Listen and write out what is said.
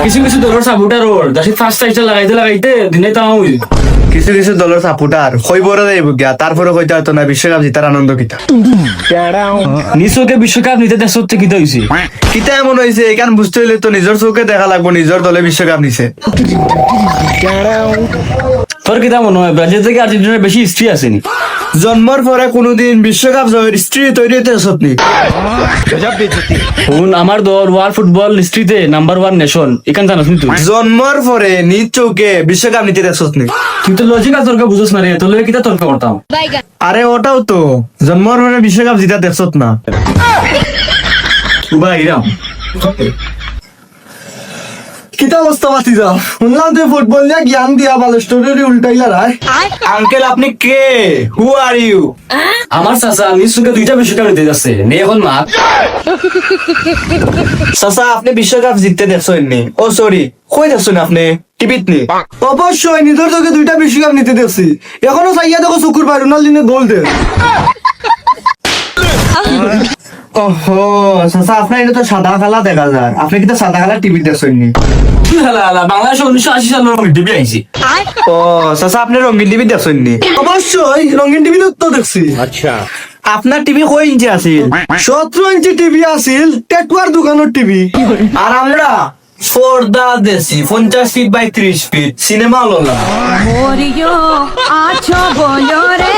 কিছু কিছু দলের সাপোর্টার ওর দাসি ফার্স্ট সাইজটা লাগাইতে দিনে তাও কিছু কিছু দলের সাপোর্টার হইবরে যাইব গিয়া তারপরে কইতে হতো না বিশ্বকাপ জিতার আনন্দ কিতা নিজ চোখে বিশ্বকাপ নিতে দেশ থেকে কিতা হয়েছে কিতা এমন হয়েছে এখান বুঝতে হইলে তো নিজের চোখে দেখা লাগবো নিজের দলে বিশ্বকাপ নিছে। তোর কিতা মনে হয় ব্রাজিল থেকে আর্জেন্টিনার বেশি হিস্ট্রি আসেনি? জন্মর পরে কোনোদিন বিশ্বকাপ জয়ের স্ত্রী তৈরি হইতে সত্যি আমার দল ওয়ার্ল্ড ফুটবল হিস্ট্রিতে নাম্বার 1 নেশন এখান জানাস নি তুই? জন্মর পরে নিজ চোখে বিশ্বকাপ নিতে দেখছত নি। তুই তো লজিক্যাল তর্ক বুঝছ না রে, তোর লগে কিতা তর্ক করতাম? আরে ওটাও তো জন্মর পরে বিশ্বকাপ জিতা দেখছত না। ভাই ইরাম কিতা অবস্থা বাতি যাও শুনলাম তুই ফুটবল নিয়ে জ্ঞান দিয়া ভালো স্টোরি উল্টাইলা রায়। আঙ্কেল আপনি কে? হু আর ইউ? আমার চাচা নিজ চোখে 2টা বিশ্বকাপ নিতে যাচ্ছে নে এখন মা। চাচা আপনি বিশ্বকাপ জিততে দেখছেন নি? ও সরি কই দেখছেন আপনি? টিভিত নি? অবশ্যই নিজের চোখে 2টা বিশ্বকাপ নিতে দেখছি। এখনো চাইয়া দেখো চকুর ভাই রোনাল্ডিনো গোল দে। ওহো চাচা আপনার এটা তো সাদা কালা দেখা যায়, আপনি কি তো সাদা কালা টিভি দেখছেন নি? কি হালা বাংলাদেশ 1980 সালের টিভি আইছি। ও চাচা আপনি রঙিন টিভি দেখছেন নি? অবশ্যই রঙিন টিভি তো দেখছি। আচ্ছা আপনার টিভি কয় ইঞ্চি আছিল? 17 ইঞ্চি টিভি আছিল, টেটুয়ার দোকানের টিভি। আর আমরা পর্দা দেশি 50 feet by 30 fit cinema hall না। Morio, acho bollo re